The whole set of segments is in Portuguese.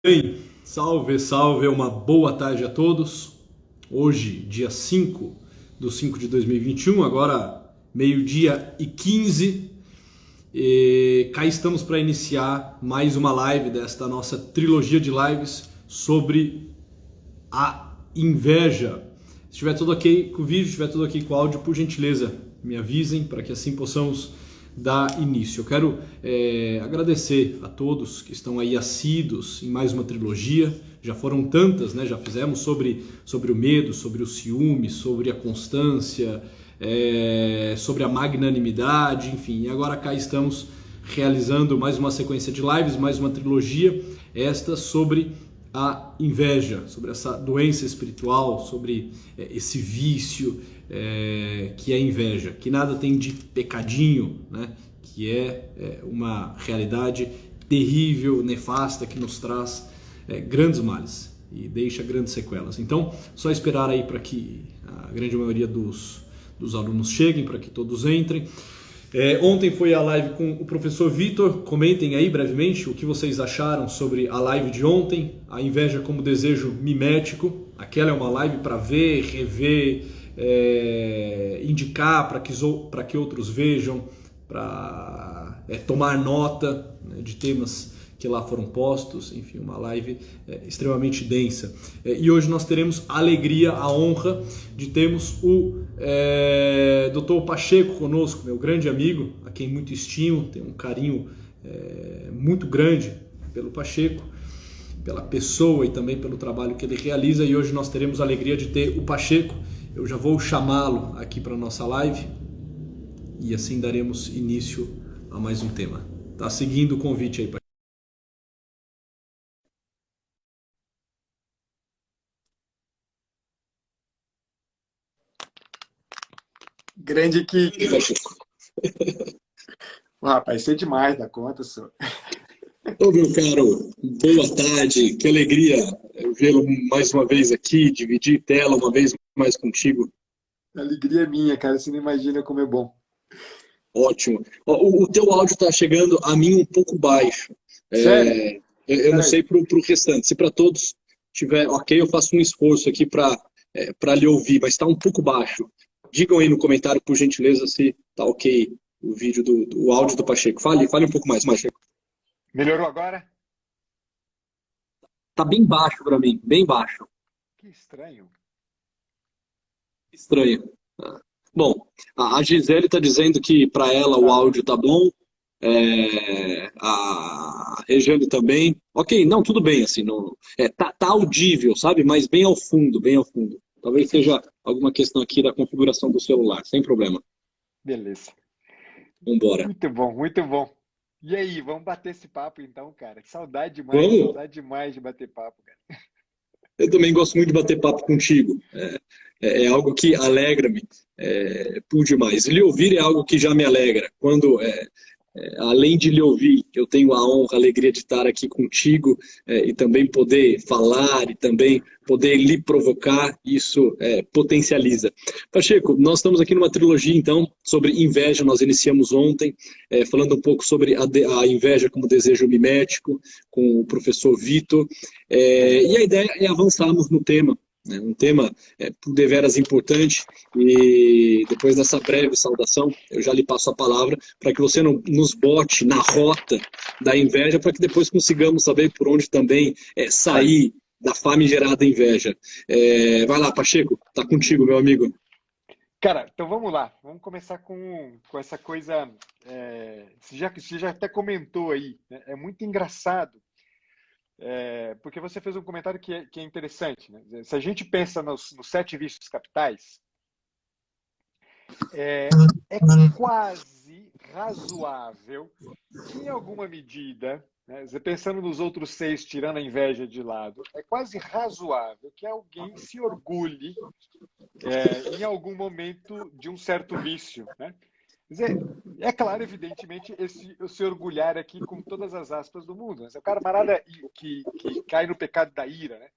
Bem, salve, salve, uma boa tarde a todos. Hoje, dia 5 de 2021, agora meio-dia e 15, e cá estamos para iniciar mais uma live desta nossa trilogia de lives sobre a inveja. Se estiver tudo ok com o vídeo, se estiver tudo ok com o áudio, por gentileza, me avisem para que assim possamos dar início. Eu quero agradecer a todos que estão aí assíduos em mais uma trilogia. Já foram tantas, né? Já fizemos sobre o medo, sobre o ciúme, sobre a constância, sobre a magnanimidade, enfim. E agora cá estamos realizando mais uma sequência de lives, mais uma trilogia, esta sobre a inveja, sobre essa doença espiritual, sobre esse vício que é a inveja, que nada tem de pecadinho, né? Que é uma realidade terrível, nefasta, que nos traz grandes males e deixa grandes sequelas. Então, só esperar aí para que a grande maioria dos alunos cheguem, para que todos entrem. Ontem foi a live com o professor Vitor. Comentem aí brevemente o que vocês acharam sobre a live de ontem, a inveja como desejo mimético. Aquela é uma live para ver, rever, indicar para que outros vejam, para tomar nota, né, de temas que lá foram postos, enfim, uma live extremamente densa. E hoje nós teremos a alegria, a honra de termos o Dr. Pacheco conosco, meu grande amigo, a quem muito estimo, tenho um carinho muito grande pelo Pacheco, pela pessoa e também pelo trabalho que ele realiza, e hoje nós teremos a alegria de ter o Pacheco. Eu já vou chamá-lo aqui para a nossa live e assim daremos início a mais um tema. Tá seguindo o convite aí, Pacheco. Grande Kiko. Rapaz, sei demais da conta, senhor. Ô, meu caro, boa tarde, que alegria vê-lo mais uma vez aqui, dividir tela uma vez mais contigo. Alegria minha, cara. Você não imagina como é bom. Ótimo. Ó, o teu áudio está chegando a mim um pouco baixo. Sério? Eu não sei Peraí. para o restante. Se para todos tiver ok, eu faço um esforço aqui para lhe ouvir, mas está um pouco baixo. Digam aí no comentário, por gentileza, se está ok o vídeo do áudio do Pacheco. Fale um pouco mais, Pacheco. Melhorou agora? Tá bem baixo para mim, bem baixo. Que estranho. Estranho. Bom, a Gisele está dizendo que para ela o Tá. áudio tá bom, a Regiane também. Ok, não, tudo bem, assim, não, tá audível, sabe? Mas bem ao fundo, bem ao fundo. Talvez seja alguma questão aqui da configuração do celular, sem problema. Beleza. Vambora. Muito bom, muito bom. E aí, vamos bater esse papo então, cara. Vamos? Saudade demais de bater papo, cara. Eu também gosto muito de bater papo contigo. É algo que alegra-me por demais. Lhe ouvir é algo que já me alegra. Quando além de lhe ouvir, eu tenho a honra, a alegria de estar aqui contigo e também poder falar e também poder lhe provocar, isso potencializa. Pacheco, nós estamos aqui numa trilogia, então, sobre inveja. Nós iniciamos ontem, falando um pouco sobre a inveja como desejo mimético, com o professor Vitor, e a ideia é avançarmos no tema, né? Um tema por deveras importante, e depois dessa breve saudação, eu já lhe passo a palavra para que você não nos bote na rota da inveja, para que depois consigamos saber por onde também sair da famigerada inveja. Vai lá, Pacheco, tá contigo, meu amigo. Cara, então vamos lá. Vamos começar com essa coisa. Você já até comentou aí, né? É muito engraçado. Porque você fez um comentário que é interessante, né? Se a gente pensa nos sete vícios capitais, é quase razoável que, em alguma medida, né, você pensando nos outros seis, tirando a inveja de lado, é quase razoável que alguém se orgulhe, em algum momento, de um certo vício, né? Quer dizer, é claro, evidentemente, o se orgulhar aqui com todas as aspas do mundo. Né? O camarada que cai no pecado da ira, né?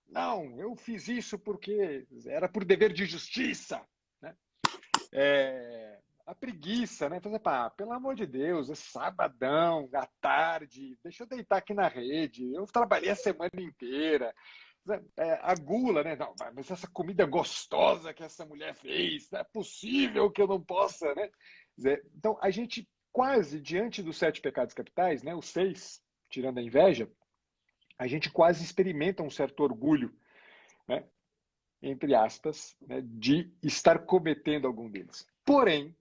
Não, eu fiz isso porque era por dever de justiça. Né? a preguiça, né? Fazer, pá, pelo amor de Deus, é sabadão, à tarde, deixa eu deitar aqui na rede, eu trabalhei a semana inteira. A gula, né? Não, mas essa comida gostosa que essa mulher fez, não é possível que eu não possa, né? Então, a gente quase, diante dos 7 pecados capitais, né? Os 6, tirando a inveja, a gente quase experimenta um certo orgulho, né? Entre aspas, né? De estar cometendo algum deles. Porém,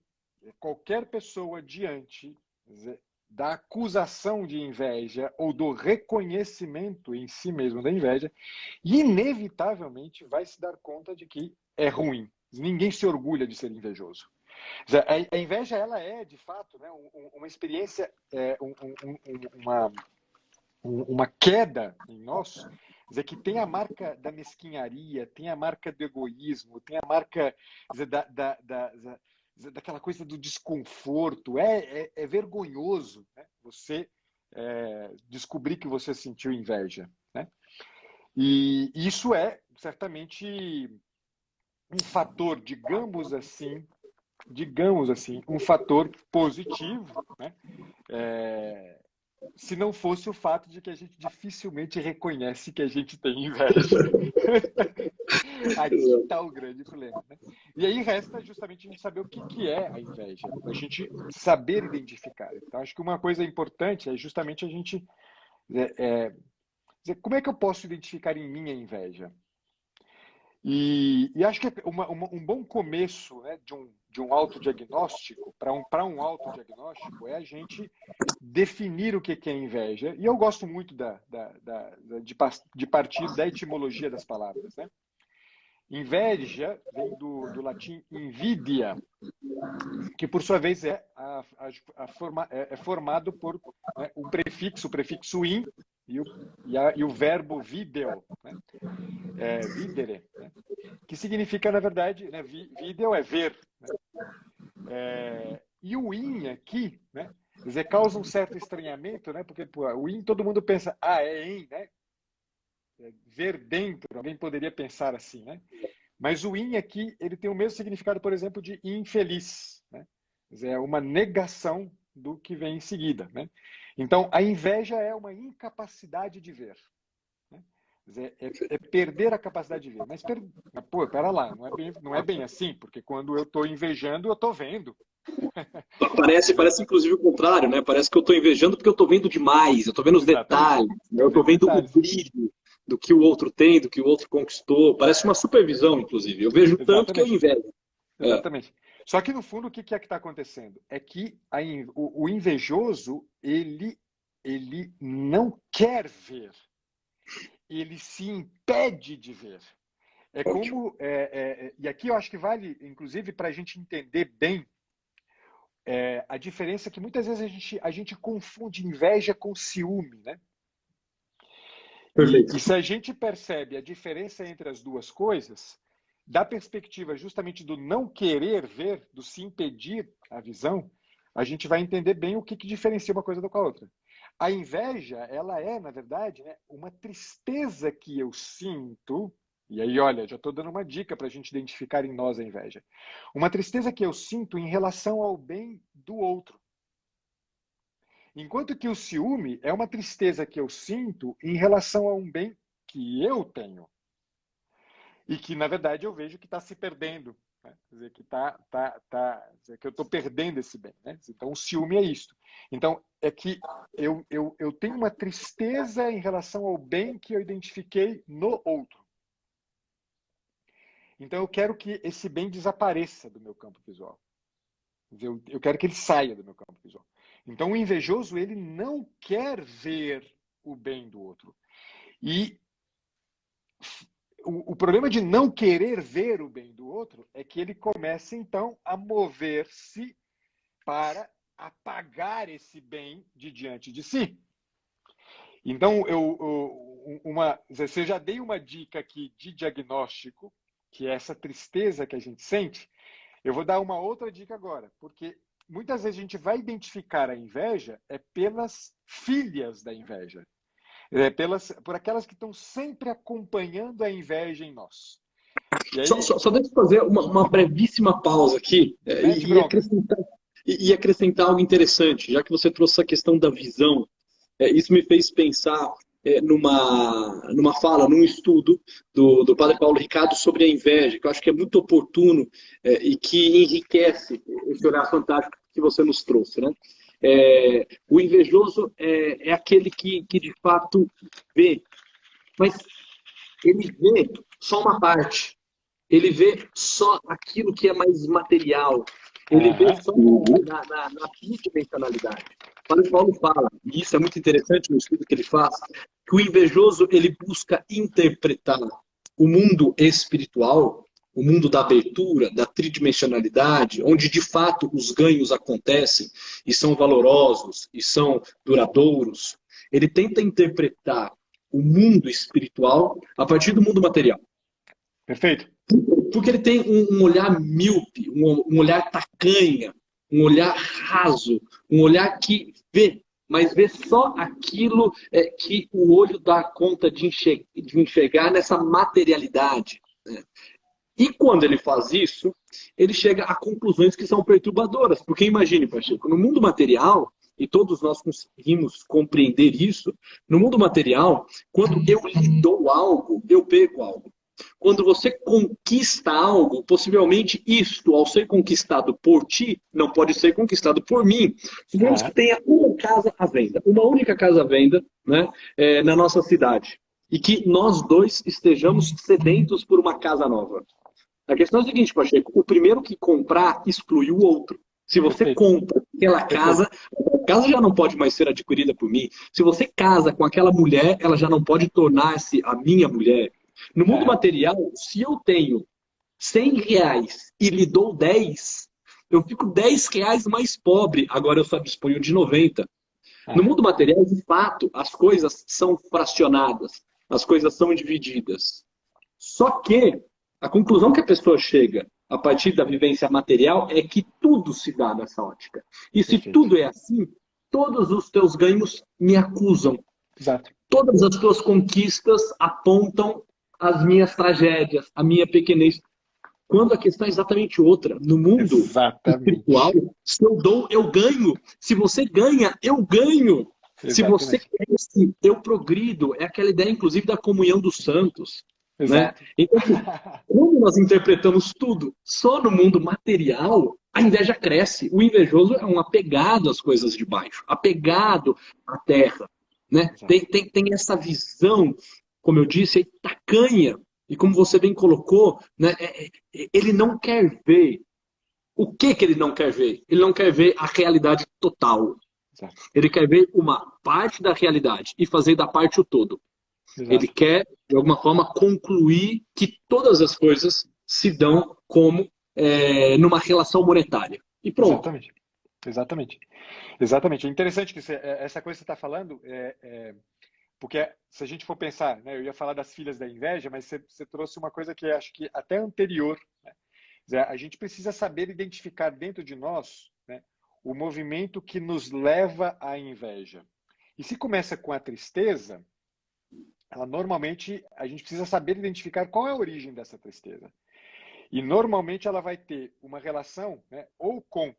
qualquer pessoa diante da acusação de inveja ou do reconhecimento em si mesmo da inveja, inevitavelmente vai se dar conta de que é ruim. Ninguém se orgulha de ser invejoso. A inveja, ela é, de fato, né, uma experiência, uma queda em nós, que tem a marca da mesquinharia, tem a marca do egoísmo, tem a marca daquela coisa do desconforto. É vergonhoso, né, você descobrir que você sentiu inveja, né? E isso é certamente um fator, digamos assim, um fator positivo, né? Se não fosse o fato de que a gente dificilmente reconhece que a gente tem inveja. Aqui está o grande problema, né? E aí resta justamente a gente saber o que é a inveja, a gente saber identificar. Então, acho que uma coisa importante é justamente a gente dizer como é que eu posso identificar em mim a inveja. E acho que um bom começo, né, de um autodiagnóstico, para um autodiagnóstico, é a gente definir o que é inveja. E eu gosto muito de partir da etimologia das palavras, né? Inveja vem do latim invidia, que por sua vez é formado por, né, o prefixo in e o verbo video, né? Videre, né? Que significa, na verdade, né, video é ver, né? E o in aqui, né, quer dizer, causa um certo estranhamento, né? Porque pô, o in todo mundo pensa, é in, né? Ver dentro, alguém poderia pensar assim, né? Mas o in aqui, ele tem o mesmo significado, por exemplo, de infeliz, né? Quer dizer, é uma negação do que vem em seguida, né? Então, a inveja é uma incapacidade de ver, né? Quer dizer, é perder a capacidade de ver. Mas, pô, pera lá, não é bem assim, porque quando eu estou invejando, eu estou vendo. Parece inclusive o contrário, né? Parece que eu estou invejando porque eu estou vendo demais, eu estou vendo os detalhes, né? Eu estou vendo o brilho do que o outro tem, do que o outro conquistou. Parece uma supervisão, inclusive. Eu vejo tanto que eu invejo. Exatamente. Só que, no fundo, o que é que está acontecendo? É que o invejoso, ele não quer ver. Ele se impede de ver. É como... e aqui eu acho que vale, inclusive, para a gente entender bem a diferença que muitas vezes a gente confunde inveja com ciúme, né? E se a gente percebe a diferença entre as duas coisas, da perspectiva justamente do não querer ver, do se impedir a visão, a gente vai entender bem o que diferencia uma coisa com a outra. A inveja, ela é, na verdade, né, uma tristeza que eu sinto, e aí, olha, já estou dando uma dica para a gente identificar em nós a inveja. Uma tristeza que eu sinto em relação ao bem do outro. Enquanto que o ciúme é uma tristeza que eu sinto em relação a um bem que eu tenho. E que, na verdade, eu vejo que está se perdendo. Né? Quer dizer, que eu estou perdendo esse bem. Né? Então, o ciúme é isso. Então, é que eu tenho uma tristeza em relação ao bem que eu identifiquei no outro. Então, eu quero que esse bem desapareça do meu campo visual. Eu quero que ele saia do meu campo visual. Então, o invejoso, ele não quer ver o bem do outro. E o problema de não querer ver o bem do outro é que ele começa, então, a mover-se para apagar esse bem de diante de si. Então, você já dei uma dica aqui de diagnóstico, que é essa tristeza que a gente sente. Eu vou dar uma outra dica agora, porque muitas vezes a gente vai identificar a inveja pelas filhas da inveja. Por aquelas que estão sempre acompanhando a inveja em nós. E aí, Só deixa eu fazer uma brevíssima pausa aqui mete e bronca. acrescentar algo interessante, já que você trouxe essa questão da visão. Isso me fez pensar numa fala, num estudo do Padre Paulo Ricardo sobre a inveja, que eu acho que é muito oportuno e que enriquece esse olhar fantástico que você nos trouxe, né? O invejoso é aquele que de fato vê, mas ele vê só uma parte. Ele vê só aquilo que é mais material. Ele vê Aham. só na bidimensionalidade. Quando Paulo fala, e isso é muito interessante no estudo que ele faz, que o invejoso ele busca interpretar o mundo espiritual, o mundo da abertura, da tridimensionalidade, onde de fato os ganhos acontecem e são valorosos e são duradouros. Ele tenta interpretar o mundo espiritual a partir do mundo material. Perfeito. Porque ele tem um olhar míope, um olhar tacanha, um olhar raso, um olhar que vê, mas vê só aquilo que o olho dá conta de enxergar nessa materialidade. Né? E quando ele faz isso, ele chega a conclusões que são perturbadoras. Porque imagine, Pacheco, no mundo material, e todos nós conseguimos compreender isso, no mundo material, quando eu lhe dou algo, eu pego algo. Quando você conquista algo, possivelmente isto, ao ser conquistado por ti, não pode ser conquistado por mim. Digamos que tenha uma casa à venda, uma única casa à venda, né, na nossa cidade. E que nós dois estejamos sedentos por uma casa nova. A questão é a seguinte, Pacheco, o primeiro que comprar exclui o outro. Se você Perfeito. compra aquela casa, a casa já não pode mais ser adquirida por mim. Se você casa com aquela mulher, ela já não pode tornar-se a minha mulher. No mundo material, se eu tenho R$ 100 e lhe dou 10, eu fico R$ 10 mais pobre. Agora eu só disponho de 90. No mundo material, de fato, as coisas são fracionadas, as coisas são divididas. Só que a conclusão que a pessoa chega a partir da vivência material é que tudo se dá nessa ótica. E se Perfeito. tudo é assim, todos os teus ganhos me acusam. Exato. Todas as tuas conquistas apontam as minhas tragédias, a minha pequenez. Quando a questão é exatamente outra. No mundo espiritual, se eu dou, eu ganho. Se você ganha, eu ganho. Exatamente. Se você cresce, eu progrido. É aquela ideia, inclusive, da comunhão dos santos. Exato. Né? Então, quando nós interpretamos tudo só no mundo material, a inveja cresce. O invejoso é um apegado às coisas de baixo, apegado à terra. Né? Tem essa visão, como eu disse, tacanha. E como você bem colocou, né, ele não quer ver. O que ele não quer ver? Ele não quer ver a realidade total. Exato. Ele quer ver uma parte da realidade e fazer da parte o todo. Exato. Ele quer, de alguma forma, concluir que todas as coisas se dão como numa relação monetária. E pronto. Exatamente. Exatamente. É interessante que essa coisa que você está falando, porque se a gente for pensar, né, eu ia falar das filhas da inveja, mas você trouxe uma coisa que acho que até anterior. Né? A gente precisa saber identificar dentro de nós, né, o movimento que nos leva à inveja. E se começa com a tristeza, normalmente a gente precisa saber identificar qual é a origem dessa tristeza. E normalmente ela vai ter uma relação, né, ou com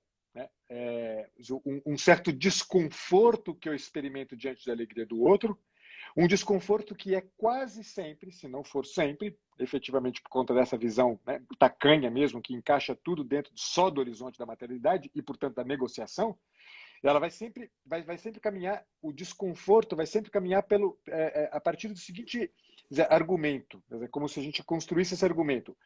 um certo desconforto que eu experimento diante da alegria do outro, um desconforto que é quase sempre, se não for sempre, efetivamente por conta dessa visão, né, tacanha mesmo, que encaixa tudo dentro só do horizonte da materialidade e, portanto, da negociação, ela vai sempre caminhar, o desconforto vai sempre caminhar a partir do seguinte argumento, como se a gente construísse esse argumento.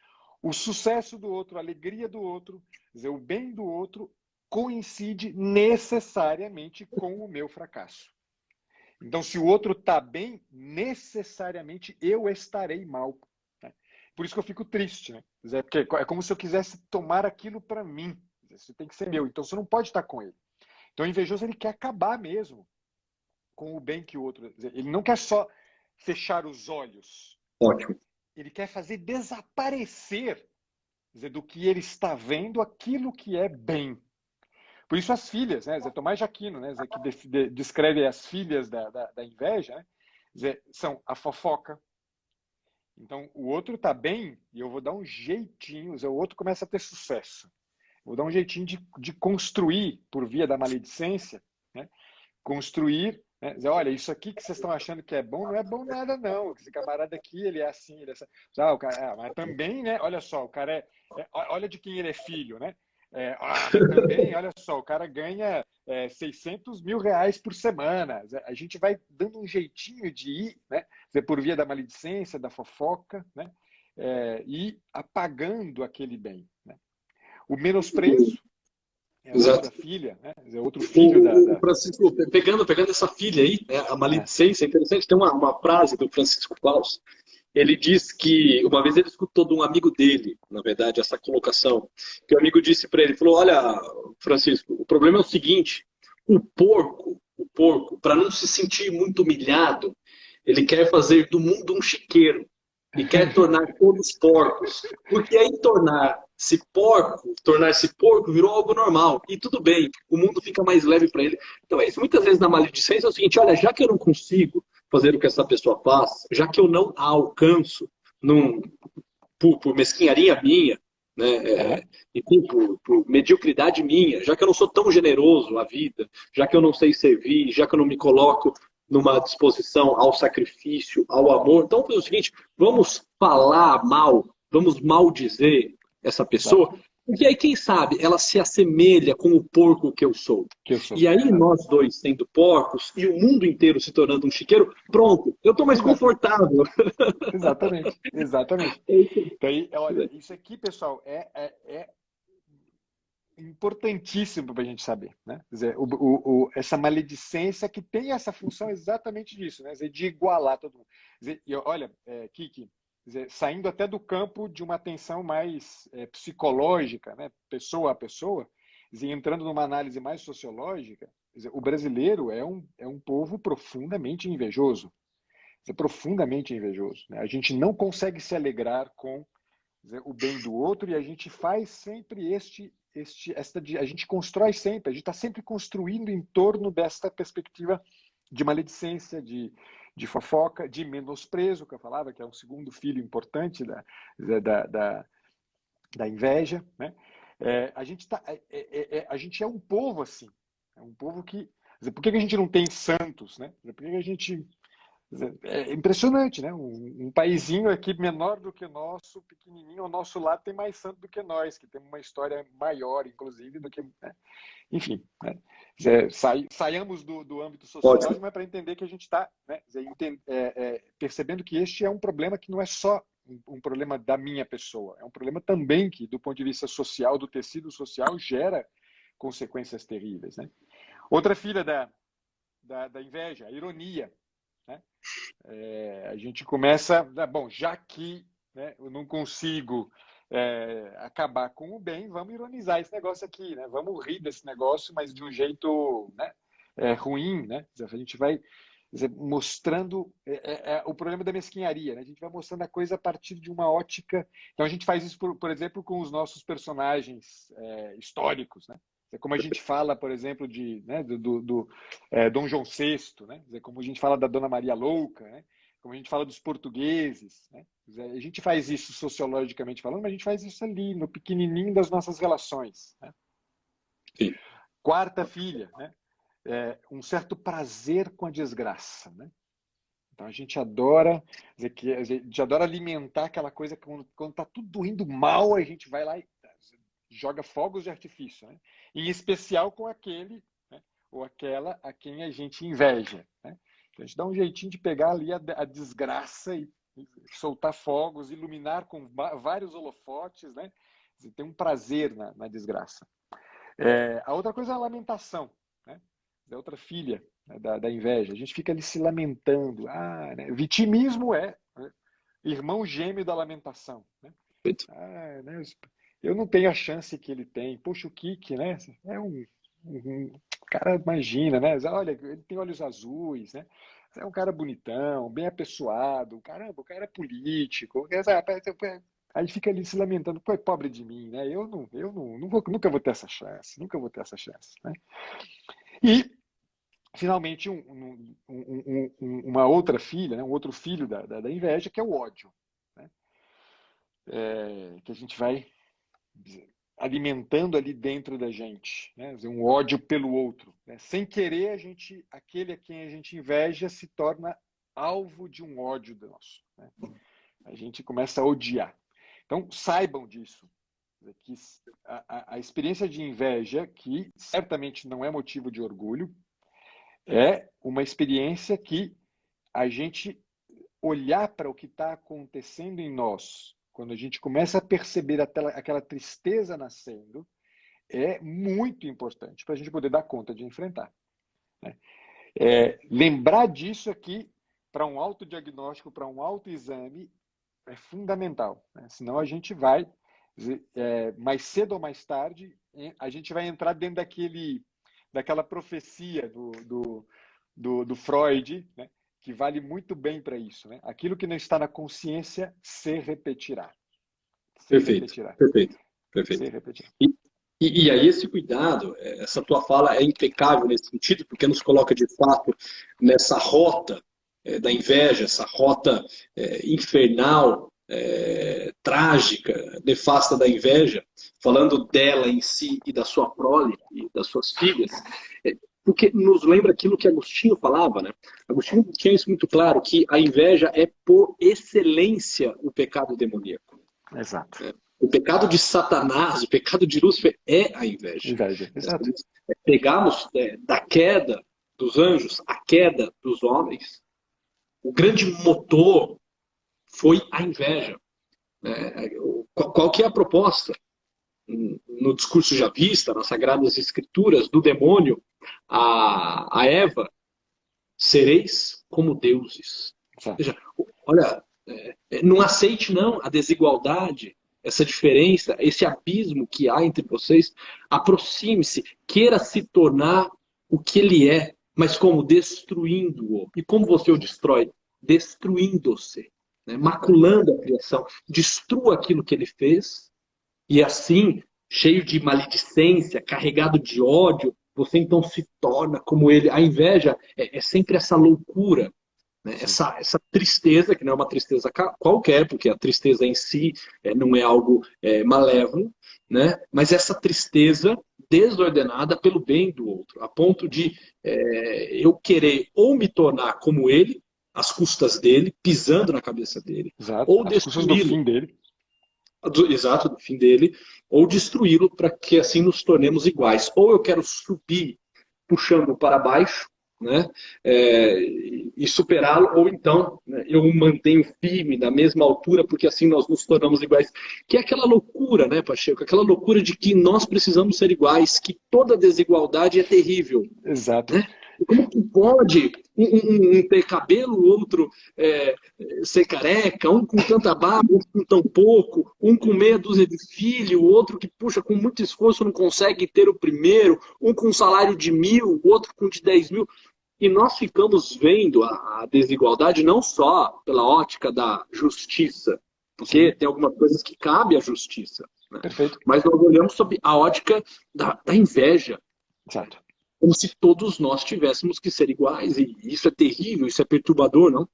O sucesso do outro, a alegria do outro, o bem do outro, coincide necessariamente com o meu fracasso. Então, se o outro está bem, necessariamente eu estarei mal. Né? Por isso que eu fico triste. Né? Porque é como se eu quisesse tomar aquilo para mim. Isso tem que ser meu. Então, você não pode estar com ele. Então, o invejoso ele quer acabar mesmo com o bem que o outro... Ele não quer só fechar os olhos. Ótimo. Ele quer fazer desaparecer do que ele está vendo aquilo que é bem. Por isso as filhas, né? Tomás de Aquino, né? Que descreve as filhas da inveja, né? São a fofoca, Então, o outro está bem e eu vou dar um jeitinho, o outro começa a ter sucesso. Vou dar um jeitinho de construir, por via da maledicência, né? Construir, né? Dizer, olha, isso aqui que vocês estão achando que é bom, não é bom nada, não. Esse camarada aqui, ele é assim, ele é assim. O cara, mas também, né? Olha só, o cara olha de quem ele é filho, né? Mas também, olha só, o cara ganha 600 mil reais por semana. A gente vai dando um jeitinho de ir, né? Por via da maledicência, da fofoca, né? E apagando aquele bem. Né? O menosprezo é outra filha, né? É outro filho o Francisco, pegando essa filha aí, né, a maledicência, é interessante, tem uma frase do Francisco Claus. Ele diz que uma vez ele escutou de um amigo dele, na verdade, essa colocação, que o amigo disse para ele, falou, olha, Francisco, o problema é o seguinte, o porco, para não se sentir muito humilhado, ele quer fazer do mundo um chiqueiro e quer tornar todos porcos, porque aí tornar-se porco virou algo normal, e tudo bem, o mundo fica mais leve para ele. Então é isso, muitas vezes na maledicência é o seguinte, olha, já que eu não consigo fazer o que essa pessoa faz, já que eu não a alcanço por mesquinharia minha, né, enfim, por mediocridade minha, já que eu não sou tão generoso à vida, já que eu não sei servir, já que eu não me coloco numa disposição ao sacrifício, ao amor, então é o seguinte, vamos falar mal, vamos maldizer essa pessoa, porque aí, quem sabe, ela se assemelha com o porco que eu sou. E aí, nós dois sendo porcos e o mundo inteiro se tornando um chiqueiro, pronto, eu estou mais confortável. Exatamente, exatamente. Então, olha, isso aqui, pessoal, é importantíssimo para a gente saber. Né? Quer dizer, essa maledicência que tem essa função exatamente disso, né? Quer dizer, de igualar todo mundo. Quer dizer, olha, Kiki, dizer, saindo até do campo de uma atenção mais psicológica, né? Pessoa a pessoa, dizer, entrando numa análise mais sociológica, dizer, o brasileiro é um povo profundamente invejoso. Dizer, profundamente invejoso. Né? A gente não consegue se alegrar com dizer, o bem do outro e a gente faz sempre a gente constrói sempre, a gente está sempre construindo em torno desta perspectiva de maledicência, de fofoca, de menosprezo, que eu falava, que é um segundo filho importante da inveja. Né? A gente é um povo assim, é um povo que... Por que a gente não tem santos? Né? Por que a gente... É impressionante, né? Um paísinho aqui menor do que o nosso, pequenininho, ao nosso lado tem mais santo do que nós, que tem uma história maior, inclusive, do que... Né? Enfim, né? Saiamos do âmbito sociológico, mas para entender que a gente está, né, percebendo que este é um problema que não é só um problema da minha pessoa, é um problema também que, do ponto de vista social, do tecido social, gera consequências terríveis. Né? Outra filha da inveja, a ironia. Né? A gente começa, bom, já que, né, eu não consigo acabar com o bem, vamos ironizar esse negócio aqui, né? Vamos rir desse negócio, mas de um jeito, né, ruim. Né? A gente vai mostrando o problema da mesquinharia. Né? A gente vai mostrando a coisa a partir de uma ótica. Então a gente faz isso, por exemplo, com os nossos personagens históricos. Né? Como a gente fala, por exemplo, né, do Dom João VI, né? Como a gente fala da Dona Maria Louca, né? Como a gente fala dos portugueses. Né? A gente faz isso sociologicamente falando, mas a gente faz isso ali, no pequenininho das nossas relações. Né? Sim. Quarta filha, né? Um certo prazer com a desgraça. Né? Então a gente adora, a gente adora alimentar aquela coisa que quando está tudo indo mal, a gente vai lá e joga fogos de artifício, né? Em especial com aquele, né, ou aquela a quem a gente inveja. Né? Então a gente dá um jeitinho de pegar ali a desgraça e soltar fogos, iluminar com vários holofotes, né? Tem um prazer na desgraça. A outra coisa é a lamentação. Né? Da outra filha, né, da inveja. A gente fica ali se lamentando. Né? Vitimismo é, né, irmão gêmeo da lamentação. Né? Né? Eu não tenho a chance que ele tem. Poxa, o Kiki, né? É um cara, imagina, né? Olha, ele tem olhos azuis, né? É um cara bonitão, bem apessoado. Caramba, o cara é político. Aí fica ali se lamentando, pô, é pobre de mim, né? Eu nunca vou ter essa chance, nunca vou ter essa chance, né? E, finalmente, uma outra filha, né? Um outro filho da inveja, que é o ódio. que a gente vai alimentando ali dentro da gente, né? Um ódio pelo outro, né? Sem querer, aquele a quem a gente inveja se torna alvo de um ódio nosso, né? A gente começa a odiar. Então, saibam disso, que a experiência de inveja, que certamente não é motivo de orgulho, é uma experiência que a gente olhar para o que está acontecendo em nós, quando a gente começa a perceber aquela tristeza nascendo, é muito importante para a gente poder dar conta de enfrentar, né? Lembrar disso aqui, para um autodiagnóstico, para um autoexame, é fundamental, né? Senão a gente vai, mais cedo ou mais tarde, a gente vai entrar dentro daquela profecia do Freud, né? Que vale muito bem para isso, né? Aquilo que não está na consciência se repetirá. Perfeito, perfeito, perfeito. Se repetirá. E aí esse cuidado, essa tua fala é impecável nesse sentido, porque nos coloca de fato nessa rota da inveja, essa rota infernal, trágica, nefasta da inveja, falando dela em si e da sua prole e das suas filhas, porque nos lembra aquilo que Agostinho falava, né? Agostinho tinha isso muito claro, que a inveja é por excelência o pecado demoníaco. Exato. O pecado de Satanás, o pecado de Lúcifer é a inveja. Inveja, exato. Pegarmos da queda dos anjos, a queda dos homens, o grande motor foi a inveja. Qual que é a proposta? No discurso já vista, nas Sagradas Escrituras, do demônio a Eva, sereis como deuses. Ou seja, olha, não aceite não a desigualdade, essa diferença, esse abismo que há entre vocês. Aproxime-se, queira se tornar o que ele é, mas como? Destruindo-o. E como você o destrói? Destruindo-se, né? Maculando a criação. Destrua aquilo que ele fez, e assim, cheio de maledicência, carregado de ódio, você então se torna como ele. A inveja é sempre essa loucura, né? Essa tristeza, que não é uma tristeza qualquer, porque a tristeza em si não é algo malévolo, né? Mas essa tristeza desordenada pelo bem do outro, a ponto de eu querer ou me tornar como ele, às custas dele, pisando na cabeça dele, Exato. ou Às custas do fim dele. Exato, do fim dele, ou destruí-lo para que assim nos tornemos iguais. Ou eu quero subir puxando para baixo, né, e superá-lo, ou então, né, eu o mantenho firme na mesma altura, porque assim nós nos tornamos iguais. Que é aquela loucura, né, Pacheco? Aquela loucura de que nós precisamos ser iguais, que toda desigualdade é terrível. Exato. Né? Como que pode um ter cabelo, o outro ser careca, um com tanta barba, outro com tão pouco, um com meia dúzia de filho, o outro que puxa com muito esforço não consegue ter o primeiro, um com um salário de 1.000, o outro com de 10.000. E nós ficamos vendo a desigualdade não só pela ótica da justiça, porque tem algumas coisas que cabe à justiça, né? Perfeito. Mas nós olhamos sob a ótica da inveja. Exato. Como se todos nós tivéssemos que ser iguais, e isso é terrível, isso é perturbador, não?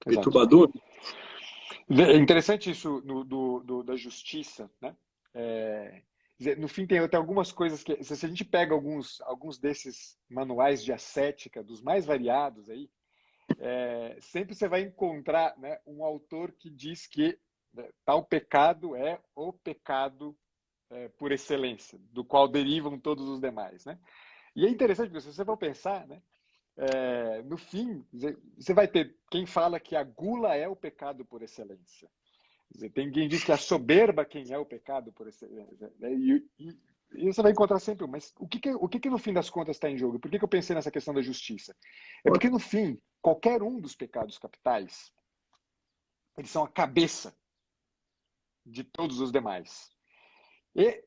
Exato. Perturbador. É interessante isso da justiça, né? No fim, tem algumas coisas que, se a gente pega alguns desses manuais de ascética, dos mais variados aí, sempre você vai encontrar, né, um autor que diz que, né, tal pecado é o pecado por excelência, do qual derivam todos os demais, né? E é interessante, porque se você for pensar, né, no fim, você vai ter quem fala que a gula é o pecado por excelência. Tem quem diz que a soberba quem é o pecado por excelência. E você vai encontrar sempre. Mas o que no fim das contas está em jogo? Por que eu pensei nessa questão da justiça? É porque no fim, qualquer um dos pecados capitais, eles são a cabeça de todos os demais. E,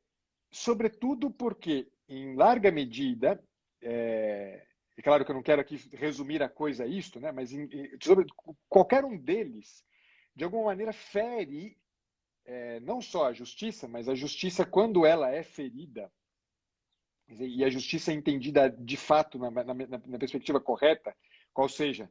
sobretudo porque, em larga medida, é claro que eu não quero aqui resumir a coisa a isto, né? Mas qualquer um deles, de alguma maneira, fere não só a justiça, mas a justiça, quando ela é ferida, e a justiça é entendida de fato na perspectiva correta, qual seja,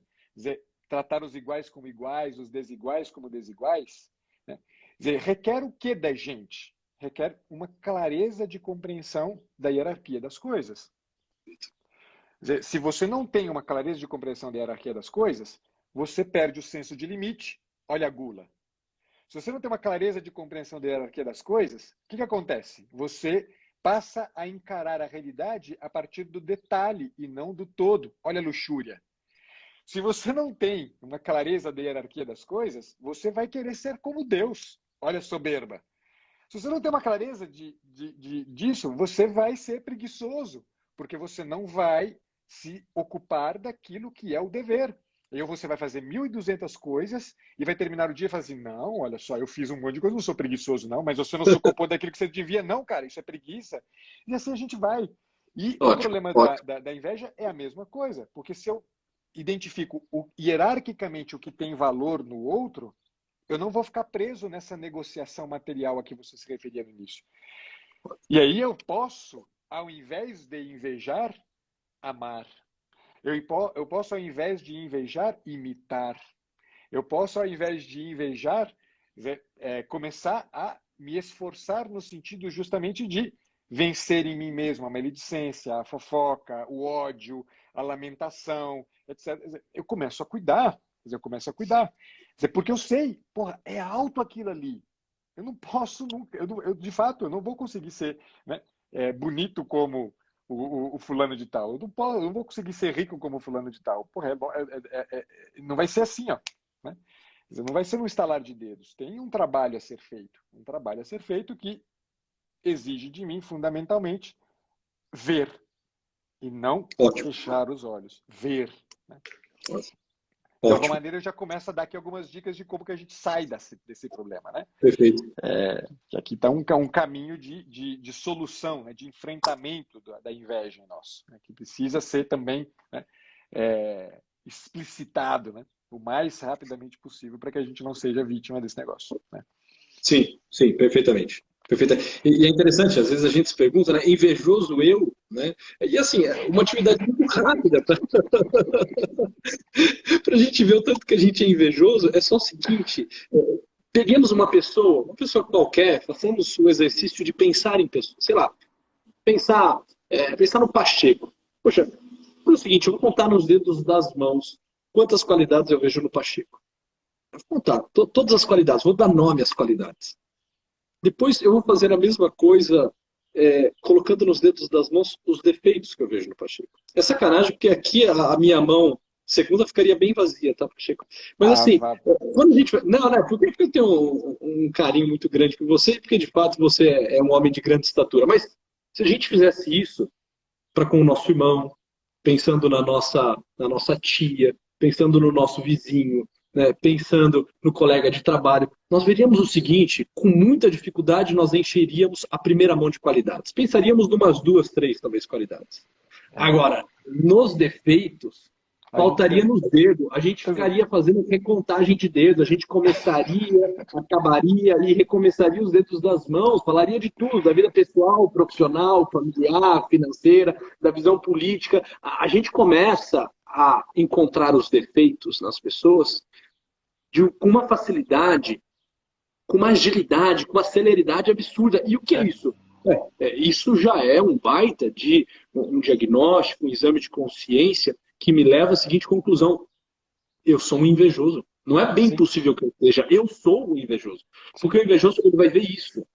tratar os iguais como iguais, os desiguais como desiguais, né? Quer dizer, requer o que da gente? Requer uma clareza de compreensão da hierarquia das coisas. Quer dizer, se você não tem uma clareza de compreensão da hierarquia das coisas, você perde o senso de limite. Olha a gula. Se você não tem uma clareza de compreensão da hierarquia das coisas, o que acontece? Você passa a encarar a realidade a partir do detalhe e não do todo. Olha a luxúria. Se você não tem uma clareza da hierarquia das coisas, você vai querer ser como Deus. Olha a soberba. Se você não tem uma clareza disso, você vai ser preguiçoso, porque você não vai se ocupar daquilo que é o dever. Aí você vai fazer 1.200 coisas e vai terminar o dia e falar assim, não, olha só, eu fiz um monte de coisa, não sou preguiçoso não, mas você não se ocupou daquilo que você devia. Não, cara, isso é preguiça. E assim a gente vai. E o problema da inveja é a mesma coisa, porque se eu identifico hierarquicamente o que tem valor no outro, eu não vou ficar preso nessa negociação material a que você se referia no início. E aí eu posso, ao invés de invejar, amar. Eu posso, ao invés de invejar, imitar. Eu posso, ao invés de invejar, começar a me esforçar no sentido justamente de vencer em mim mesmo a maledicência, a fofoca, o ódio, a lamentação, etc. Eu começo a cuidar. Porque eu sei, porra, é alto aquilo ali. Eu não posso nunca, de fato, eu não vou conseguir ser, né, bonito como o fulano de tal. Eu não vou conseguir ser rico como o fulano de tal. Porra, não vai ser assim, ó. Né? Não vai ser um estalar de dedos. Tem um trabalho a ser feito. Um trabalho a ser feito que exige de mim, fundamentalmente, ver. E não fechar os olhos. Ver. Né? De alguma maneira, eu já começo a dar aqui algumas dicas de como que a gente sai desse problema, né? Perfeito. Que aqui está um caminho de solução, né? De enfrentamento da inveja em nós, né? Que precisa ser também, né, explicitado, né? O mais rapidamente possível para que a gente não seja vítima desse negócio, né? Sim, perfeitamente. Perfeito. E é interessante, às vezes a gente se pergunta, né, invejoso eu, né? E assim, é uma atividade muito rápida para a gente ver o tanto que a gente é invejoso. É só o seguinte, peguemos uma pessoa qualquer, façamos o exercício de pensar em pessoas, sei lá, pensar no Pacheco. Poxa, é o seguinte, eu vou contar nos dedos das mãos quantas qualidades eu vejo no Pacheco. Eu vou contar todas as qualidades, vou dar nome às qualidades. Depois eu vou fazer a mesma coisa, colocando nos dedos das mãos os defeitos que eu vejo no Pacheco. É sacanagem, porque aqui a minha mão segunda ficaria bem vazia, tá, Pacheco? Mas assim, quando a gente... Não, porque eu tenho um carinho muito grande por você, porque de fato você é um homem de grande estatura. Mas se a gente fizesse isso para com o nosso irmão, pensando na nossa tia, pensando no nosso vizinho, né, pensando no colega de trabalho, nós veríamos o seguinte: com muita dificuldade nós encheríamos a primeira mão de qualidades. Pensaríamos em umas 2, 3, talvez, qualidades. Agora, nos defeitos, faltaria nos dedos. A gente ficaria fazendo recontagem de dedos. A gente começaria, acabaria e recomeçaria os dedos das mãos. Falaria de tudo, da vida pessoal, profissional, familiar, financeira, da visão política. A gente começa a encontrar os defeitos nas pessoas com uma facilidade, com uma agilidade, com uma celeridade absurda. E o que é isso? Isso já é um baita de um diagnóstico, um exame de consciência que me leva à seguinte conclusão: eu sou um invejoso. Não é bem possível que eu seja, eu sou um invejoso. Porque o invejoso, ele vai ver isso.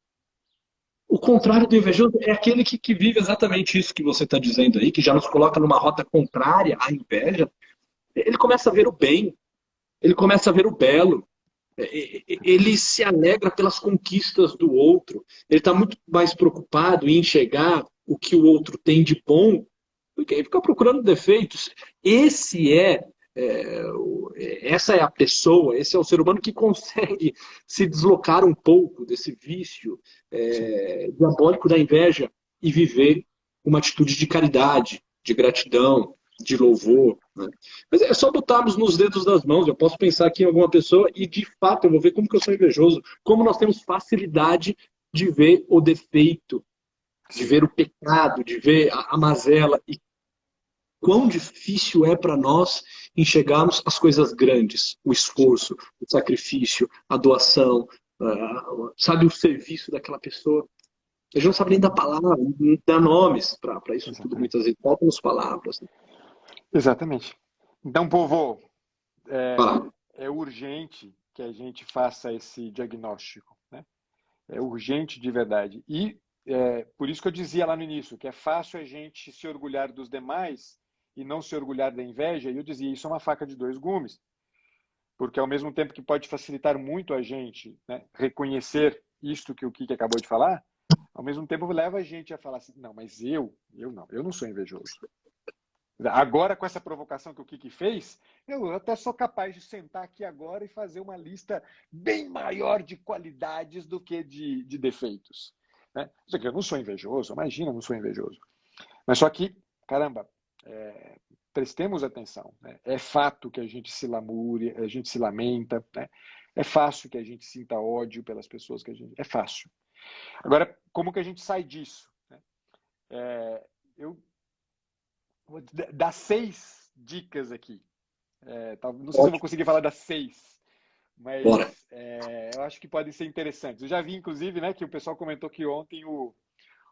O contrário do invejoso é aquele que vive exatamente isso que você está dizendo aí, que já nos coloca numa rota contrária à inveja. Ele começa a ver o bem, ele começa a ver o belo, ele se alegra pelas conquistas do outro, ele está muito mais preocupado em enxergar o que o outro tem de bom do que ficar procurando defeitos. Essa é a pessoa, esse é o ser humano que consegue se deslocar um pouco desse vício diabólico da inveja e viver uma atitude de caridade, de gratidão, de louvor. Né? Mas é só botarmos nos dedos das mãos. Eu posso pensar aqui em alguma pessoa e, de fato, eu vou ver como que eu sou invejoso, como nós temos facilidade de ver o defeito, de ver o pecado, de ver a mazela, e quão difícil é para nós enxergarmos as coisas grandes, o esforço, o sacrifício, a doação, sabe o serviço daquela pessoa. A gente não sabe nem dar palavras, não dá nomes para isso tudo, Exatamente. muitas vezes. Faltam-nos palavras. Né? Exatamente. Então, povo, Fala. é urgente que a gente faça esse diagnóstico, né? É urgente de verdade. E por isso que eu dizia lá no início, que é fácil a gente se orgulhar dos demais e não se orgulhar da inveja. E eu dizia, isso é uma faca de dois gumes. Porque ao mesmo tempo que pode facilitar muito a gente, né, reconhecer isto que o Kiki acabou de falar, ao mesmo tempo leva a gente a falar assim, não, mas eu não sou invejoso. Agora, com essa provocação que o Kiki fez, eu até sou capaz de sentar aqui agora e fazer uma lista bem maior de qualidades do que de defeitos. Né? Eu não sou invejoso, imagina, eu não sou invejoso. Mas só que, caramba, prestemos atenção. Né? É fato que a gente se lamúria, a gente se lamenta, né? É fácil que a gente sinta ódio pelas pessoas que a gente... É fácil. Agora, como que a gente sai disso? Né? Eu vou dar 6 dicas aqui. Não sei se eu vou Ótimo. conseguir falar das 6, Bora. mas eu acho que podem ser interessantes. Eu já vi, inclusive, né, que o pessoal comentou que ontem o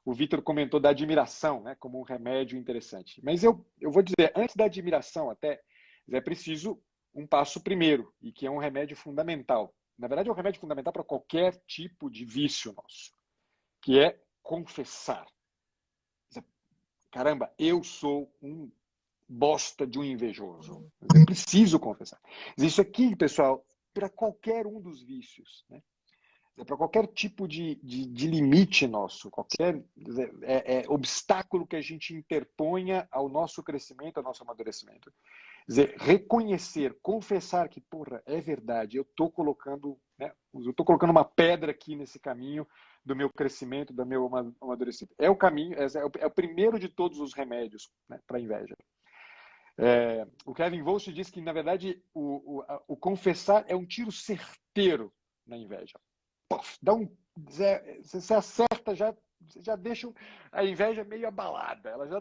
Vitor comentou da admiração, né, como um remédio interessante. Mas eu vou dizer, antes da admiração até, é preciso um passo primeiro, e que é um remédio fundamental. Na verdade, é um remédio fundamental para qualquer tipo de vício nosso, que é confessar. Caramba, eu sou um bosta de um invejoso. Eu preciso confessar. Isso aqui, pessoal, para qualquer um dos vícios, né? Para qualquer tipo de limite nosso, qualquer obstáculo que a gente interponha ao nosso crescimento, ao nosso amadurecimento. Quer dizer, reconhecer, confessar que, porra, é verdade, eu estou colocando uma pedra aqui nesse caminho do meu crescimento, do meu amadurecimento. É o caminho, é o primeiro de todos os remédios, né, para a inveja. O Kevin Walsh diz que, na verdade, o confessar é um tiro certeiro na inveja. Puff, você acerta, já deixa a inveja meio abalada. Ela já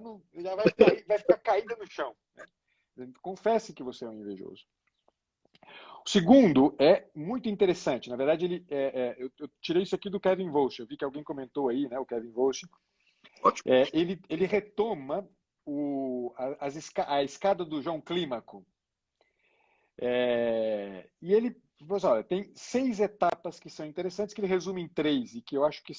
vai ficar caída no chão. Né? Confesse que você é um invejoso. O segundo é muito interessante. Na verdade, eu tirei isso aqui do Kevin Walsh. Eu vi que alguém comentou aí, né, o Kevin Walsh. Ótimo. Ele retoma a escada do João Clímaco. E ele, olha, tem 6 etapas que são interessantes, que ele resume em 3, e que eu acho que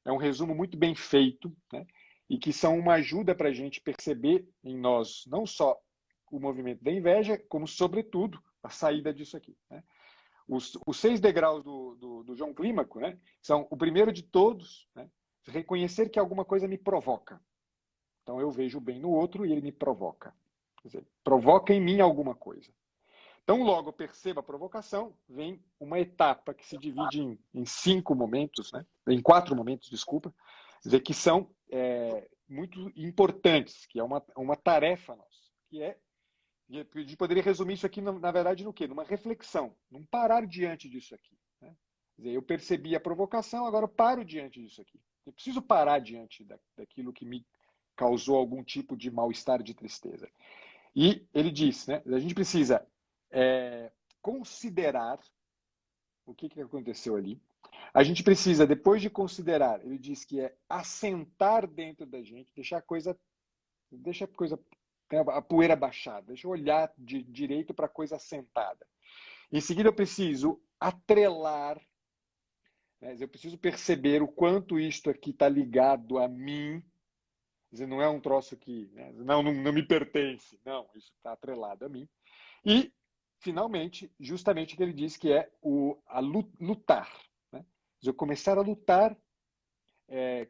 é um resumo muito bem feito, né? E que são uma ajuda para a gente perceber em nós não só o movimento da inveja, como, sobretudo, a saída disso aqui. Né? Os 6 degraus do João Clímaco, né, são o primeiro de todos, né, reconhecer que alguma coisa me provoca. Então eu vejo o bem no outro e ele me provoca. Quer dizer, provoca em mim alguma coisa. Então, logo eu percebo a provocação, vem uma etapa que se divide em 5 momentos, né? Em 4 momentos, desculpa, dizer, que são muito importantes, que é uma tarefa nossa, que a gente poderia resumir isso aqui, na verdade, no quê? Numa reflexão, num parar diante disso aqui. Né? Quer dizer, eu percebi a provocação, agora eu paro diante disso aqui. Eu preciso parar diante daquilo que me causou algum tipo de mal-estar, de tristeza. E ele diz, né? A gente precisa considerar o que aconteceu ali. A gente precisa, depois de considerar, ele diz que é assentar dentro da gente, deixa a poeira baixada, deixa eu olhar direito para a coisa assentada. Em seguida, eu preciso atrelar, né? Eu preciso perceber o quanto isto aqui está ligado a mim. Quer dizer, não é um troço que não me pertence. Não, isso está atrelado a mim. E, finalmente, justamente o que ele diz que é lutar. Né? Eu começar a lutar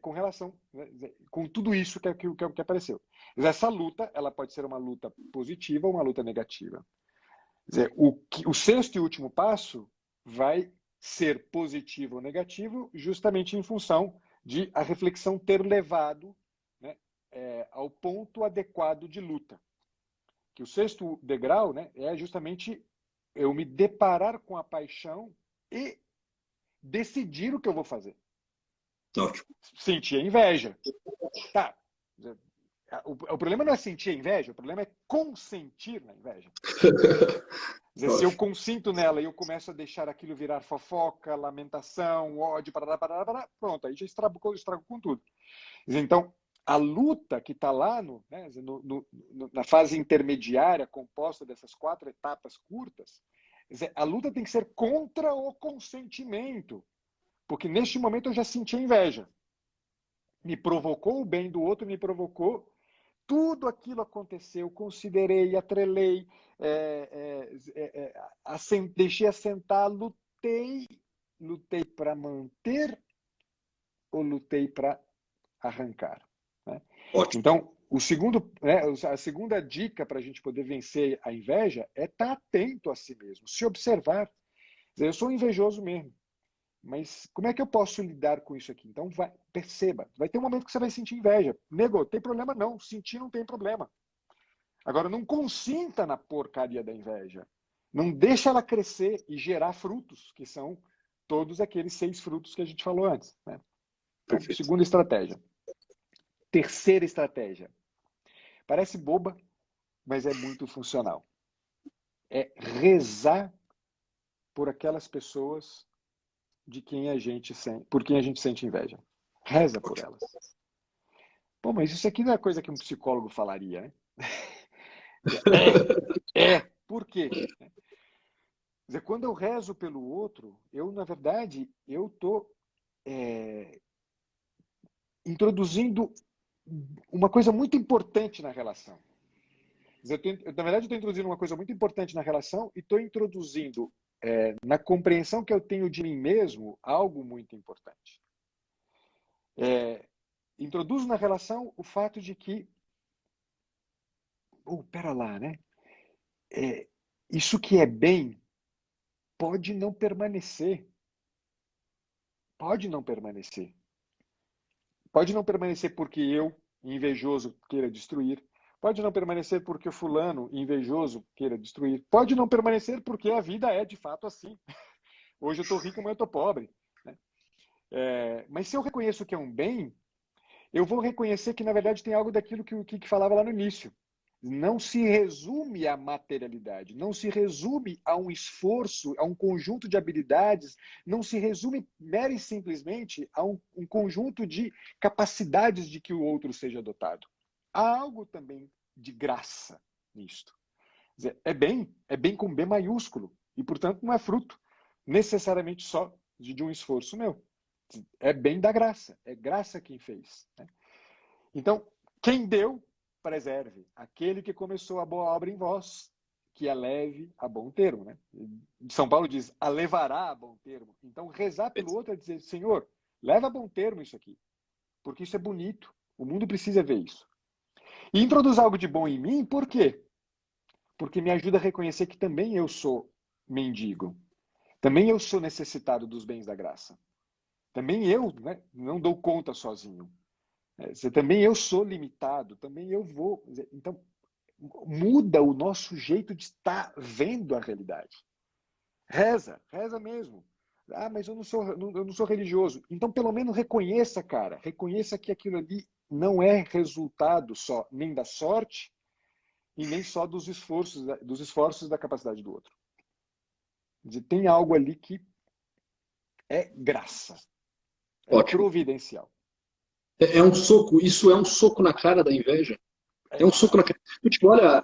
com relação, né, com tudo isso que apareceu. Mas essa luta, ela pode ser uma luta positiva ou uma luta negativa. Quer dizer, o sexto e último passo vai ser positivo ou negativo justamente em função de a reflexão ter levado, né, ao ponto adequado de luta. Que o sexto degrau, né, é justamente eu me deparar com a paixão e decidir o que eu vou fazer. Ótimo. Sentir a inveja. Tá. O problema não é sentir a inveja, o problema é consentir na inveja. Dizer, se eu consinto nela e eu começo a deixar aquilo virar fofoca, lamentação, ódio, parará, pronto, aí já estrago com tudo. Dizer, então, a luta que está lá né, na fase intermediária, composta dessas 4 etapas curtas, dizer, a luta tem que ser contra o consentimento. Porque neste momento eu já senti a inveja. Me provocou o bem do outro, me provocou. Tudo aquilo aconteceu, considerei, atrelei, deixei assentar, lutei para manter ou lutei para arrancar. Né? Ótimo. Então, a segunda dica para a gente poder vencer a inveja é estar atento a si mesmo, se observar. Eu sou invejoso mesmo. Mas como é que eu posso lidar com isso aqui? Então, perceba. Vai ter um momento que você vai sentir inveja. Nego, tem problema não. Sentir não tem problema. Agora, não consinta na porcaria da inveja. Não deixa ela crescer e gerar frutos, que são todos aqueles 6 frutos que a gente falou antes. Né? Então, segunda estratégia. Terceira estratégia. Parece boba, mas é muito funcional. É rezar por aquelas pessoas por quem a gente sente inveja. Reza por elas. Pô, mas isso aqui não é coisa que um psicólogo falaria, né? Por quê? Quer dizer, quando eu rezo pelo outro, na verdade, eu estou introduzindo uma coisa muito importante na relação. Quer dizer, na verdade, eu estou introduzindo uma coisa muito importante na relação e estou introduzindo, na compreensão que eu tenho de mim mesmo, algo muito importante. Introduzo na relação o fato de que, pera lá, né? Isso que é bem pode não permanecer. Pode não permanecer. Pode não permanecer porque eu, invejoso, queira destruir. Pode não permanecer porque o fulano, invejoso, queira destruir. Pode não permanecer porque a vida é de fato assim. Hoje eu estou rico, amanhã eu estou pobre. Né? Mas se eu reconheço que é um bem, eu vou reconhecer que, na verdade, tem algo daquilo que o Kiki falava lá no início. Não se resume à materialidade, não se resume a um esforço, a um conjunto de habilidades, não se resume mera e simplesmente a um conjunto de capacidades de que o outro seja dotado. Há algo também de graça nisto. Quer dizer, é bem com B maiúsculo, e, portanto, não é fruto necessariamente só de um esforço meu. É bem da graça, é graça quem fez. Né? Então, quem deu, preserve. Aquele que começou a boa obra em vós, que a leve a bom termo. Né? São Paulo diz, a levará a bom termo. Então, rezar pelo outro é dizer, Senhor, leva a bom termo isso aqui, porque isso é bonito. O mundo precisa ver isso. E introduz algo de bom em mim, por quê? Porque me ajuda a reconhecer que também eu sou mendigo. Também eu sou necessitado dos bens da graça. Também eu, né, não dou conta sozinho. Também eu sou limitado, também eu vou. Então, muda o nosso jeito de estar vendo a realidade. Reza mesmo. Ah, mas eu não sou religioso. Então, pelo menos reconheça, cara. Reconheça que aquilo ali não é resultado só nem da sorte e nem só dos esforços da capacidade do outro. Quer dizer, tem algo ali que é graça. É providencial. É um soco, isso é um soco na cara da inveja. É um soco na cara. Tipo, olha,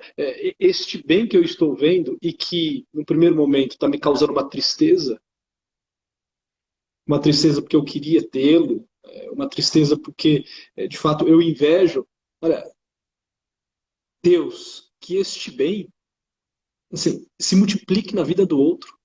este bem que eu estou vendo e que, no primeiro momento, está me causando uma tristeza porque eu queria tê-lo, uma tristeza porque, de fato, eu invejo. Olha, Deus, que este bem assim, se multiplique na vida do outro.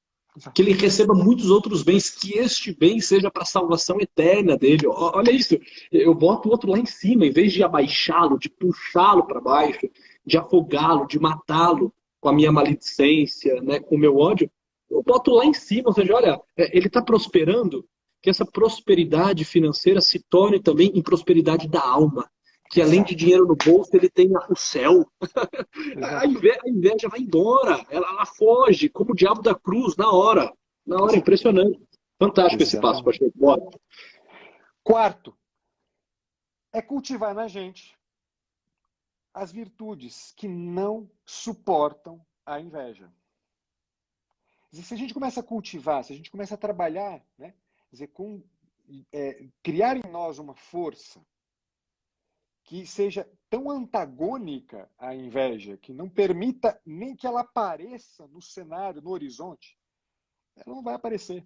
Que ele receba muitos outros bens, que este bem seja para a salvação eterna dele. Olha isso, eu boto o outro lá em cima, em vez de abaixá-lo, de puxá-lo para baixo, de afogá-lo, de matá-lo com a minha maledicência, né, com o meu ódio, eu boto lá em cima, ou seja, olha, ele está prosperando, que essa prosperidade financeira se torne também em prosperidade da alma, que além de dinheiro no bolso, ele tenha o céu. A inveja vai embora, ela foge, como o diabo da cruz, na hora. Na hora, impressionante. Fantástico esse passo, Pacheco. Bora. Quarto, é cultivar na gente as virtudes que não suportam a inveja. Se a gente começa a cultivar, se a gente começa a trabalhar, né? Quer dizer, criar em nós uma força que seja tão antagônica à inveja, que não permita nem que ela apareça no cenário, no horizonte, ela não vai aparecer.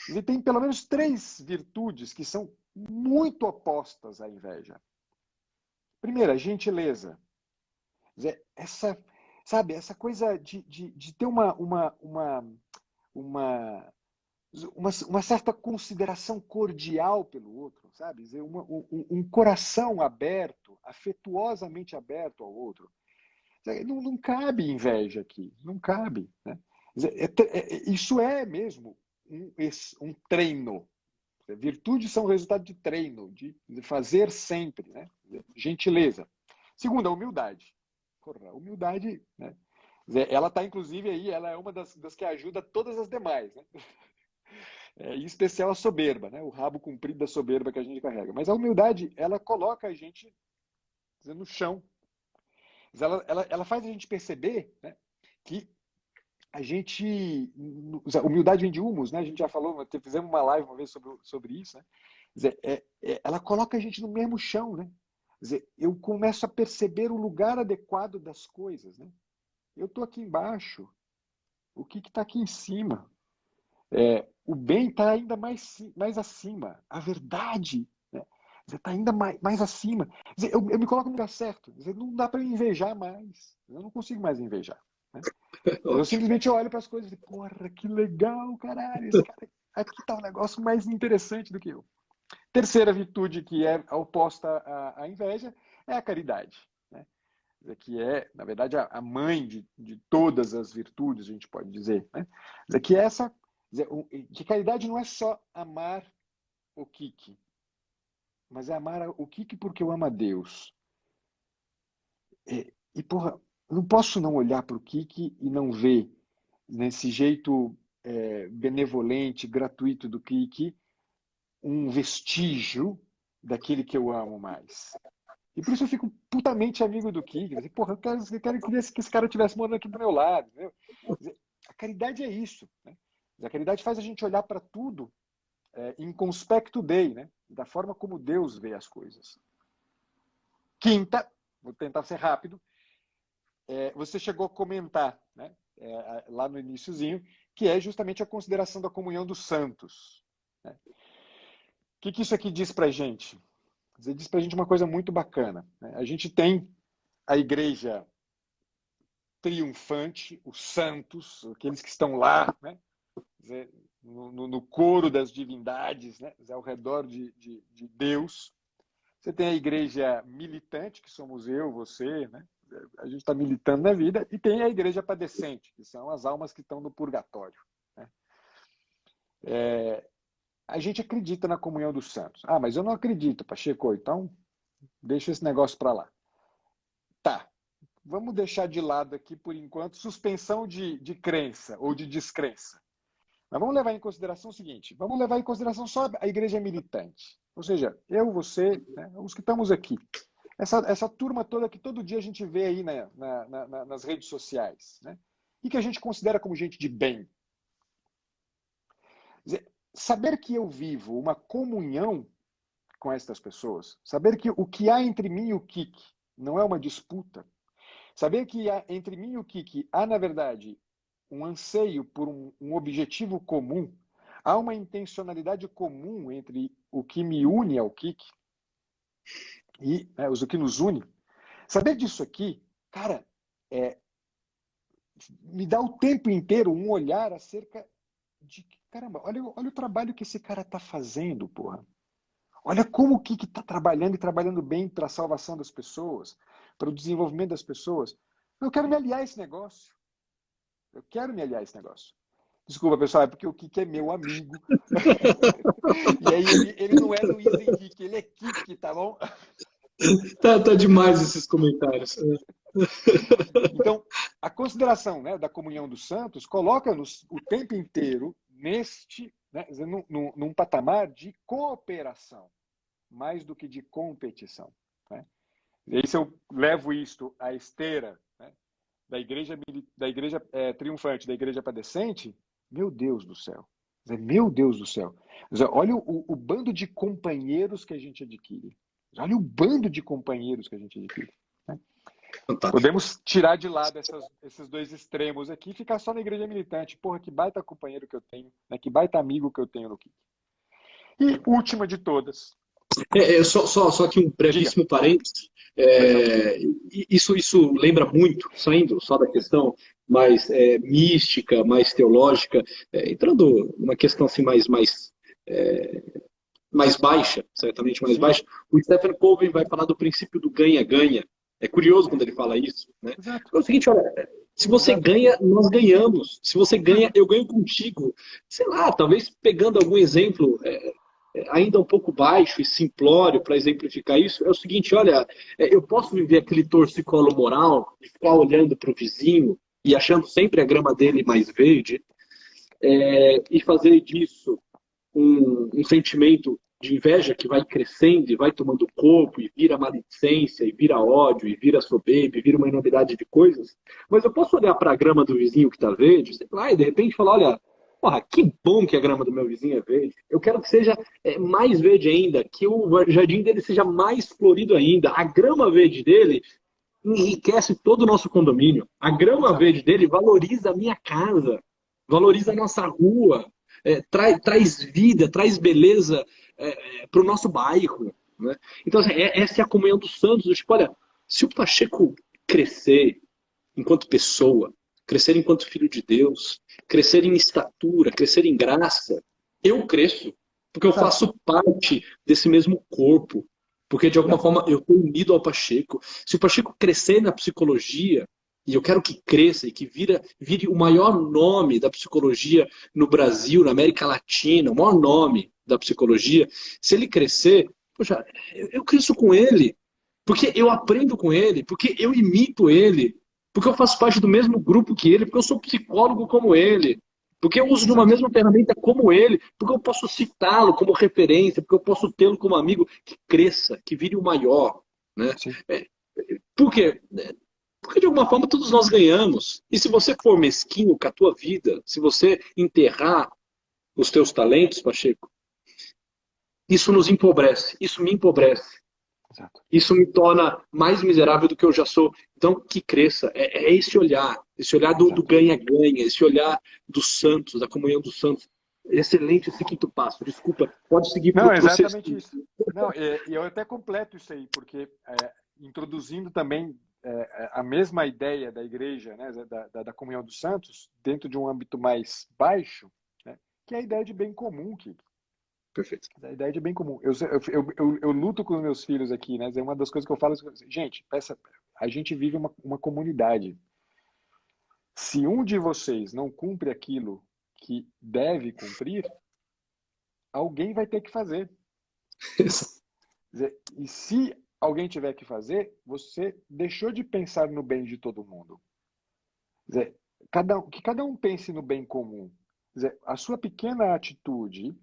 E tem pelo menos 3 virtudes que são muito opostas à inveja. Primeira, gentileza. Quer dizer, essa coisa de ter uma certa consideração cordial pelo outro, sabe? Dizer, um coração aberto, afetuosamente aberto ao outro. Não cabe inveja aqui, não cabe. Né? Isso é mesmo um treino. Virtudes são resultado de treino, de fazer sempre. Né? Gentileza. Segunda, humildade. Porra, a humildade, né? Ela está, inclusive, aí, ela é uma das que ajuda todas as demais. Né? Em especial a soberba, né? O rabo comprido da soberba que a gente carrega. Mas a humildade, ela coloca a gente no chão. Ela faz a gente perceber, né, que a gente... Humildade vem de humus, né? A gente já falou, fizemos uma live uma vez sobre isso. Né? Ela coloca a gente no mesmo chão. Né? Quer dizer, eu começo a perceber o lugar adequado das coisas. Né? Eu estou aqui embaixo. O que está aqui em cima? O bem está ainda mais acima. A verdade, né, está ainda mais acima. Eu me coloco no lugar certo. Não dá para me invejar mais. Eu não consigo mais invejar. Né? Eu simplesmente olho para as coisas e porra, que legal, caralho. Esse cara, aqui está um negócio mais interessante do que eu. Terceira virtude que é oposta à inveja é a caridade. Né? Que é, na verdade, a mãe de todas as virtudes, a gente pode dizer. Né? Que essa... Que caridade não é só amar o Kiki, mas é amar o Kiki porque eu amo a Deus. Porra, não posso não olhar para o Kiki e não ver nesse jeito benevolente, gratuito do Kiki, um vestígio daquele que eu amo mais. E por isso eu fico putamente amigo do Kiki. Porra, eu queria que esse cara estivesse morando aqui do meu lado. Entendeu? A caridade é isso. Né? A caridade faz a gente olhar para tudo in conspectu Dei, né? Da forma como Deus vê as coisas. Quinta, vou tentar ser rápido, você chegou a comentar, né? Lá no iniciozinho, que é justamente a consideração da comunhão dos santos. Né? O que isso aqui diz para a gente? Diz para a gente uma coisa muito bacana. Né? A gente tem a igreja triunfante, os santos, aqueles que estão lá, né? No coro das divindades, né? Ao redor de Deus. Você tem a igreja militante, que somos eu, você, né? A gente está militando na vida, e tem a igreja padecente, que são as almas que estão no purgatório. Né? A gente acredita na comunhão dos santos. Ah, mas eu não acredito, Pacheco, então deixa esse negócio para lá. Tá, vamos deixar de lado aqui, por enquanto, suspensão de crença ou de descrença. Mas vamos levar em consideração o seguinte, vamos levar em consideração só a igreja militante. Ou seja, eu, você, né, os que estamos aqui. Essa turma toda que todo dia a gente vê aí nas redes sociais. Né? E que a gente considera como gente de bem. Quer dizer, saber que eu vivo uma comunhão com estas pessoas, saber que o que há entre mim e o Kiki não é uma disputa, saber que entre mim e o Kiki há, na verdade, um anseio por um objetivo comum, há uma intencionalidade comum entre o que me une ao Kiki e o que nos une. Saber disso aqui, cara, me dá o tempo inteiro um olhar acerca de, caramba, olha o trabalho que esse cara está fazendo, porra. Olha como o Kiki está trabalhando e trabalhando bem para a salvação das pessoas, para o desenvolvimento das pessoas. Eu quero me aliar a esse negócio. Eu quero me aliar a esse negócio. Desculpa, pessoal, é porque o Kiki é meu amigo. E aí ele não é Luiz Henrique, ele é Kiki, tá bom? Tá demais esses comentários. Então, a consideração, né, da comunhão dos santos coloca-nos o tempo inteiro neste, né, num patamar de cooperação, mais do que de competição. Né? E aí, se eu levo isto à esteira, né, da igreja triunfante, da igreja padecente, meu Deus do céu. Meu Deus do céu. Olha o bando de companheiros que a gente adquire. Olha o bando de companheiros que a gente adquire. Né? Fantástico. Podemos tirar de lado esses dois extremos aqui e ficar só na igreja militante. Porra, que baita companheiro que eu tenho, né? Que baita amigo que eu tenho no Kik. E última de todas. Só aqui um brevíssimo parênteses. Isso lembra muito, saindo só da questão mais mística, mais teológica, entrando numa questão assim mais baixa, certamente mais baixa. O Stephen Covey vai falar do princípio do ganha-ganha. É curioso quando ele fala isso, né? É o seguinte, olha, se você ganha, nós ganhamos. Se você ganha, eu ganho contigo. Sei lá, talvez pegando algum exemplo ainda um pouco baixo e simplório para exemplificar isso, é o seguinte, olha, eu posso viver aquele torcicolo moral de ficar olhando para o vizinho e achando sempre a grama dele mais verde e fazer disso um sentimento de inveja que vai crescendo e vai tomando corpo e vira maledicência, e vira ódio, e vira soberba, e vira uma enormidade de coisas. Mas eu posso olhar para a grama do vizinho que está verde, sei lá, e de repente falar, olha, porra, que bom que a grama do meu vizinho é verde. Eu quero que seja mais verde ainda, que o jardim dele seja mais florido ainda. A grama verde dele enriquece todo o nosso condomínio. A grama verde dele valoriza a minha casa, valoriza a nossa rua, traz vida, traz beleza para o nosso bairro. Né? Então, assim, essa é a comunhão dos santos. Tipo, olha, se o Pacheco crescer enquanto pessoa, crescer enquanto filho de Deus, crescer em estatura, crescer em graça, eu cresço, porque eu faço parte desse mesmo corpo, porque de alguma forma eu estou unido ao Pacheco. Se o Pacheco crescer na psicologia, e eu quero que cresça e que vire o maior nome da psicologia no Brasil, na América Latina, o maior nome da psicologia, se ele crescer, poxa, eu cresço com ele, porque eu aprendo com ele, porque eu imito ele, porque eu faço parte do mesmo grupo que ele, porque eu sou psicólogo como ele, porque eu uso de uma mesma ferramenta como ele, porque eu posso citá-lo como referência, porque eu posso tê-lo como amigo, que cresça, que vire o maior. Né? Por quê? Porque de alguma forma todos nós ganhamos. E se você for mesquinho com a tua vida, se você enterrar os teus talentos, Pacheco, isso nos empobrece, isso me empobrece. Isso me torna mais miserável do que eu já sou. Então, que cresça. É esse olhar do ganha-ganha, esse olhar dos santos, da comunhão dos santos. Excelente esse quinto passo. Desculpa, pode seguir. Não, exatamente isso. Não, e eu até completo isso aí, porque introduzindo também a mesma ideia da igreja, né, da comunhão dos santos, dentro de um âmbito mais baixo, né, que é a ideia de bem comum, Kiki. Perfeito. A ideia de bem comum. Eu luto com os meus filhos aqui, né? É uma das coisas que eu falo. Gente, a gente vive uma comunidade. Se um de vocês não cumpre aquilo que deve cumprir, alguém vai ter que fazer. E se alguém tiver que fazer, você deixou de pensar no bem de todo mundo. Que cada um pense no bem comum. A sua pequena atitude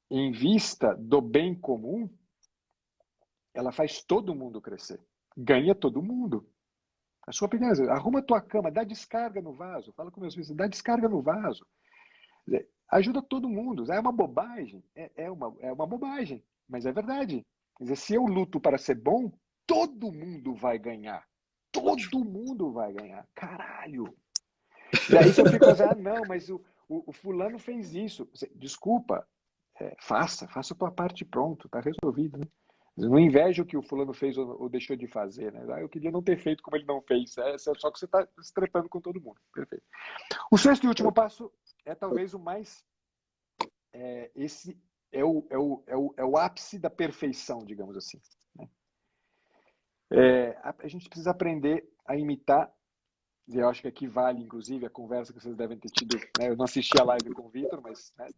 em vista do bem comum, ela faz todo mundo crescer. Ganha todo mundo. A sua opinião, arruma a tua cama, dá descarga no vaso. Fala com meus filhos, dá descarga no vaso. Ajuda todo mundo. É uma bobagem? É uma bobagem, mas é verdade. Quer dizer, se eu luto para ser bom, todo mundo vai ganhar. Todo mundo vai ganhar. Caralho! E aí se eu fico assim, não, mas o fulano fez isso. Desculpa, faça a tua parte, pronto, tá resolvido, né? Não inveja o que o fulano fez ou deixou de fazer, né? Eu queria não ter feito como ele não fez. Só que você está se trepando com todo mundo. Perfeito. O sexto e último passo é talvez o mais... esse é o ápice da perfeição, digamos assim. Né? A gente precisa aprender a imitar. E eu acho que aqui vale, inclusive, a conversa que vocês devem ter tido. Né? Eu não assisti a live com o Vitor, mas né,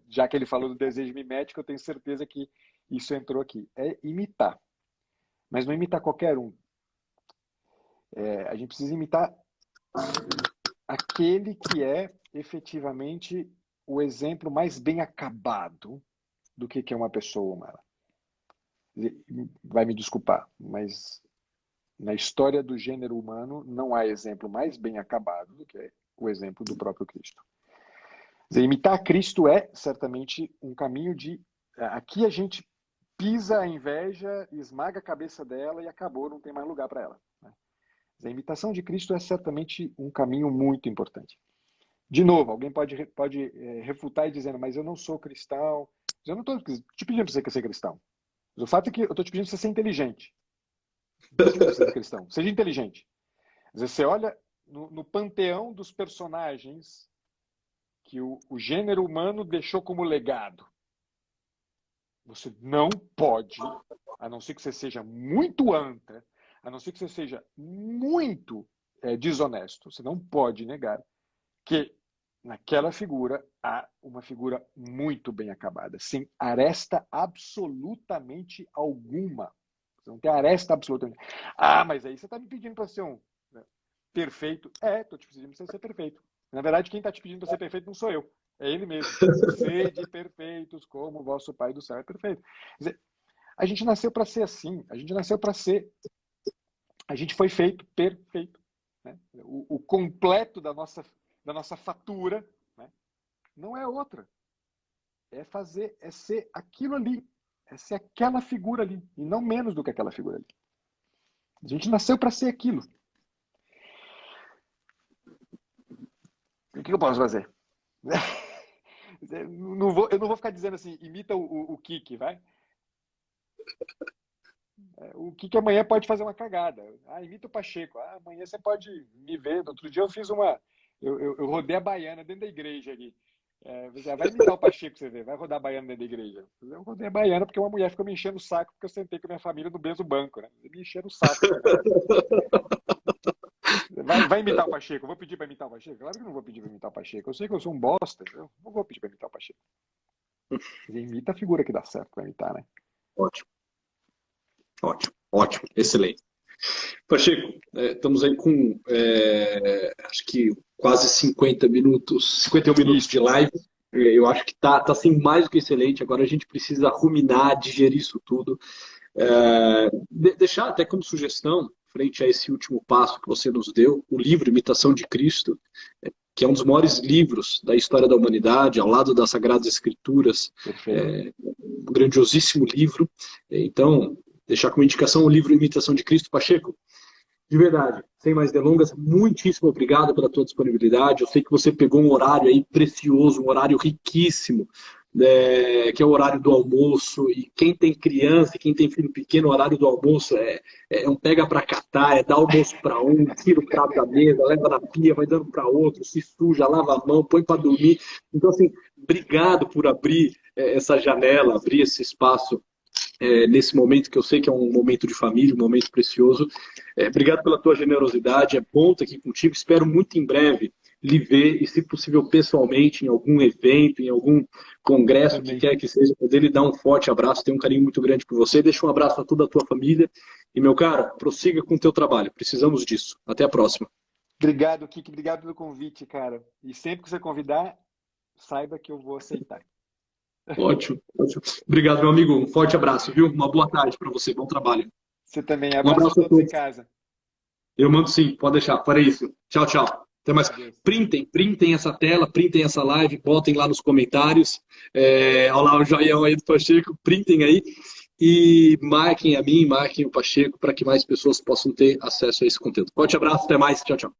já que ele falou do desejo mimético, eu tenho certeza que isso entrou aqui. É imitar. Mas não imitar qualquer um. A gente precisa imitar aquele que é efetivamente o exemplo mais bem acabado do que é uma pessoa humana. Vai me desculpar, mas na história do gênero humano, não há exemplo mais bem acabado do que o exemplo do próprio Cristo. Quer dizer, imitar Cristo é certamente um caminho de... Aqui a gente pisa a inveja, esmaga a cabeça dela e acabou, não tem mais lugar para ela. Né? A imitação de Cristo é certamente um caminho muito importante. De novo, alguém pode refutar e dizendo, mas eu não sou cristão. Eu não estou te pedindo para você ser cristão. Mas o fato é que eu estou te pedindo para você ser inteligente. Não estou te pedindo para você ser cristão. Seja inteligente. Quer dizer, você olha no panteão dos personagens que o gênero humano deixou como legado. Você não pode, a não ser que você seja muito anta, a não ser que você seja muito desonesto, você não pode negar que naquela figura há uma figura muito bem acabada, sem aresta absolutamente alguma. Você não tem aresta absolutamente. Mas aí você está me pedindo para ser um perfeito. Estou te pedindo para você ser perfeito. Na verdade, quem está te pedindo para ser perfeito não sou eu. É ele mesmo. Sede perfeitos como o vosso Pai do céu é perfeito. Quer dizer, a gente nasceu para ser assim. A gente nasceu para ser... A gente foi feito perfeito. Né? O completo da nossa fatura, né? Não é outra. É ser aquilo ali. É ser aquela figura ali. E não menos do que aquela figura ali. A gente nasceu para ser aquilo. O que eu posso fazer? Eu não vou ficar dizendo assim, imita o Kiki, vai? O Kiki amanhã pode fazer uma cagada. Imita o Pacheco. Amanhã você pode me ver. Outro dia eu fiz eu rodei a baiana dentro da igreja ali. Vai imitar o Pacheco, você vê. Vai rodar a baiana dentro da igreja. Eu rodei a baiana porque uma mulher ficou me enchendo o saco porque eu sentei com a minha família no mesmo banco, né? Me encheram o saco. Vai imitar o Pacheco. Eu vou pedir para imitar o Pacheco? Claro que eu não vou pedir para imitar o Pacheco. Eu sei que eu sou um bosta. Eu não vou pedir para imitar o Pacheco. Imita a figura que dá certo para imitar, né? Ótimo. Ótimo. Ótimo. Excelente. Pacheco, estamos aí com acho que quase 51 minutos de live. Eu acho que tá assim, mais do que excelente. Agora a gente precisa ruminar, digerir isso tudo. Deixar até como sugestão, frente a esse último passo que você nos deu, o livro Imitação de Cristo, que é um dos maiores livros da história da humanidade, ao lado das Sagradas Escrituras, um grandiosíssimo livro. Então, deixar como indicação o livro Imitação de Cristo. Pacheco, de verdade, sem mais delongas, muitíssimo obrigado pela tua disponibilidade. Eu sei que você pegou um horário aí precioso, um horário riquíssimo, que é o horário do almoço, e quem tem criança, quem tem filho pequeno, o horário do almoço é um pega para catar, é dar almoço para um, tira o prato da mesa, leva na pia, vai dando para outro, se suja, lava a mão, põe para dormir. Então, assim, obrigado por abrir essa janela, abrir esse espaço nesse momento que eu sei que é um momento de família, um momento precioso. Obrigado pela tua generosidade, é bom estar aqui contigo, espero muito em breve lhe ver e, se possível, pessoalmente, em algum evento, em algum congresso, que quer que seja, poder lhe dar um forte abraço, tenho um carinho muito grande por você, deixa um abraço a toda a tua família e, meu caro, prossiga com o teu trabalho, precisamos disso. Até a próxima. Obrigado, Kiki, obrigado pelo convite, cara. E sempre que você convidar, saiba que eu vou aceitar. Ótimo, ótimo. Obrigado, meu amigo, um forte abraço, viu? Uma boa tarde para você, bom trabalho. Você também, Um abraço a todos em casa. Eu mando sim, pode deixar, farei isso. Tchau, tchau. Até mais. Printem essa tela, printem essa live, botem lá nos comentários. Olha lá o joião aí do Pacheco, printem aí e marquem a mim, marquem o Pacheco para que mais pessoas possam ter acesso a esse conteúdo. Forte abraço, até mais. Tchau, tchau.